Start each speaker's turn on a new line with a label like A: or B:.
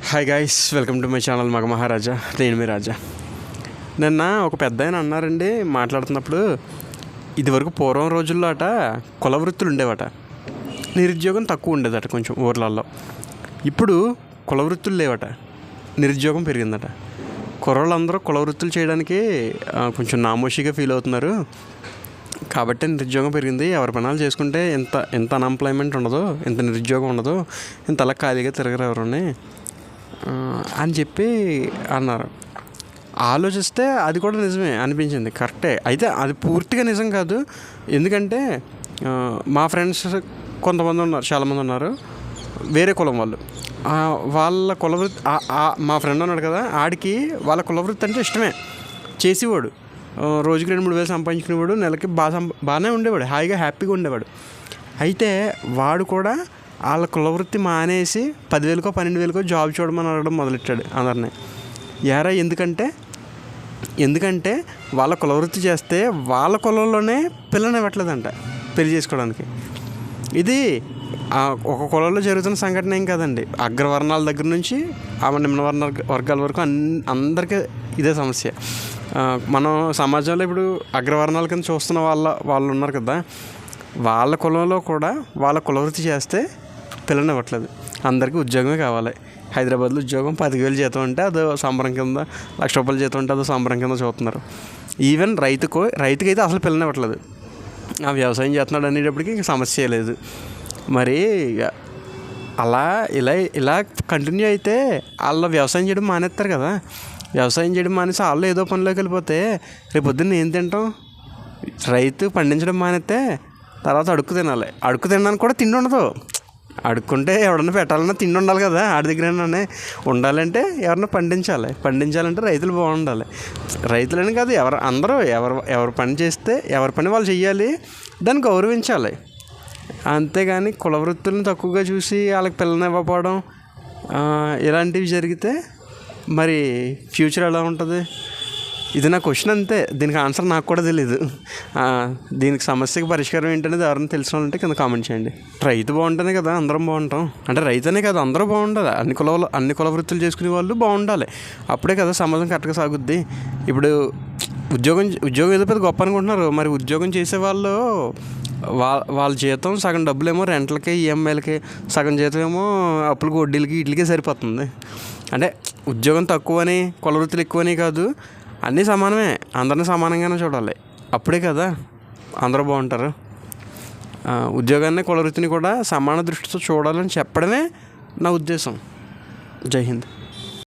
A: Hi guys, welcome to my channel మగ మహారాజా. నేను మీ రాజా. నిన్న ఒక పెద్ద ఆయన అన్నారండి మాట్లాడుతున్నప్పుడు, ఇదివరకు పూర్వం రోజుల్లో కుల వృత్తులు ఉండేవట, నిరుద్యోగం తక్కువ ఉండేదట కొంచెం ఊర్లలో. ఇప్పుడు కుల వృత్తులు లేవట, నిరుద్యోగం పెరిగిందట. కుర్రోళ్ళందరూ కుల వృత్తులు చేయడానికి కొంచెం నామోషిగా ఫీల్ అవుతున్నారు. కాబట్టి నిరుద్యోగం పెరిగింది. ఎవరి పనాలు చేసుకుంటే ఎంత అన్ఎంప్లాయ్మెంట్ ఉండదో, ఎంత నిరుద్యోగం ఉండదో, ఇంత అలా ఖాళీగా తిరగరు ఎవరని అని చెప్పి అన్నారు. ఆలోచిస్తే అది కూడా నిజమే అనిపించింది, కరెక్టే. అయితే అది పూర్తిగా నిజం కాదు. ఎందుకంటే మా ఫ్రెండ్స్ కొంతమంది ఉన్నారు, చాలామంది ఉన్నారు వేరే కులం వాళ్ళు. వాళ్ళ కులవృత్తి మా ఫ్రెండ్ ఉన్నాడు కదా, ఆడికి వాళ్ళ కులవృత్తి అంటే ఇష్టమే. చేసేవాడు, రోజుకి 2-3 వేలు సంపాదించుకునేవాడు, నెలకి బాగానే ఉండేవాడు, హాయిగా హ్యాపీగా ఉండేవాడు. అయితే వాడు కూడా వాళ్ళ కులవృత్తి మానేసి 10,000కో 12,000కో జాబ్ చూడమని అడగడం మొదలెట్టాడు అందరినీ. యారా ఎందుకంటే వాళ్ళ కులవృత్తి చేస్తే వాళ్ళ కులంలోనే పిల్లని ఇవ్వట్లేదంట పెళ్లి చేసుకోవడానికి. ఇది ఒక కులంలో జరుగుతున్న సంఘటన ఏం కాదండి. అగ్రవర్ణాల దగ్గర నుంచి నిమ్న వర్గాల వరకు అందరికీ ఇదే సమస్య. మనం సమాజంలో ఇప్పుడు అగ్రవర్ణాల కింద చూస్తున్న వాళ్ళు ఉన్నారు కదా, వాళ్ళ కులంలో కూడా వాళ్ళ కులవృత్తి చేస్తే పిల్లని ఇవ్వట్లేదు. అందరికీ ఉద్యోగమే కావాలి. హైదరాబాద్లో ఉద్యోగం 10,000 జీతం ఉంటే అదో సంబరం కింద, 1,00,000 రూపాయల జీతం ఉంటే అదో సంబరం కింద చూస్తున్నారు. ఈవెన్ రైతుకైతే అసలు పిల్లని ఇవ్వట్లేదు. వ్యవసాయం చేస్తున్నాడు అనేటప్పటికి ఇంక సమస్య లేదు. మరి ఇలా కంటిన్యూ అయితే వాళ్ళు వ్యవసాయం చేయడం మానేస్తారు కదా. వ్యవసాయం చేయడం మానేసి వాళ్ళు ఏదో పనిలోకి వెళ్ళిపోతే రేపు పొద్దున్న ఏం తింటాం? రైతు పండించడం మానేస్తే తర్వాత అడుక్కు తినాలి. అడుక్కు తినడానికి కూడా తిండి ఉండదు. అడుక్కుంటే ఎవడన్నా పెట్టాలన్నా తిండి ఉండాలి కదా, ఆడి దగ్గరనే ఉండాలంటే ఎవరన్నా పండించాలంటే రైతులు బాగుండాలి. రైతులని కాదు, ఎవరు పని చేస్తే ఎవరి పని వాళ్ళు చెయ్యాలి, దాన్ని గౌరవించాలి. అంతేగాని కుల వృత్తులను తక్కువగా చూసి వాళ్ళకి పిల్లని ఇవ్వకపోవడం ఇలాంటివి జరిగితే మరి ఫ్యూచర్ ఎలా ఉంటుంది? ఇది నా క్వశ్చన్, అంతే. దీనికి ఆన్సర్ నాకు కూడా తెలీదు. దీనికి సమస్యకి పరిష్కారం ఏంటనేది ఎవరైనా తెలిసిన వాళ్ళంటే కింద కామెంట్ చేయండి. రైతు బాగుంటేనే కదా అందరం బాగుంటాం. అంటే రైతనే కాదు, అందరూ బాగుండాలి. అన్ని కుల వృత్తులు చేసుకునే వాళ్ళు బాగుండాలి. అప్పుడే కదా సమాజం కరెక్ట్గా సాగుద్ది. ఇప్పుడు ఉద్యోగం ఏదో పెద్ద గొప్ప అనుకుంటున్నారు. మరి ఉద్యోగం చేసే వాళ్ళు వాళ్ళ జీతం సగం డబ్బులేమో రెంట్లకి, ఈఎంఐలకి, సగం జీతం ఏమో అప్పులకి, వడ్డీలకి, వీటికి సరిపోతుంది. అంటే ఉద్యోగం తక్కువని, కుల వృత్తులు ఎక్కువని కాదు, అన్నీ సమానమే. అందరినీ సమానంగానే చూడాలి. అప్పుడే కదా అందరూ బాగుంటారు. ఉద్యోగాన్ని, కుల వృత్తిని కూడా సమాన దృష్టితో చూడాలని చెప్పడమే నా ఉద్దేశం. జై హింద్.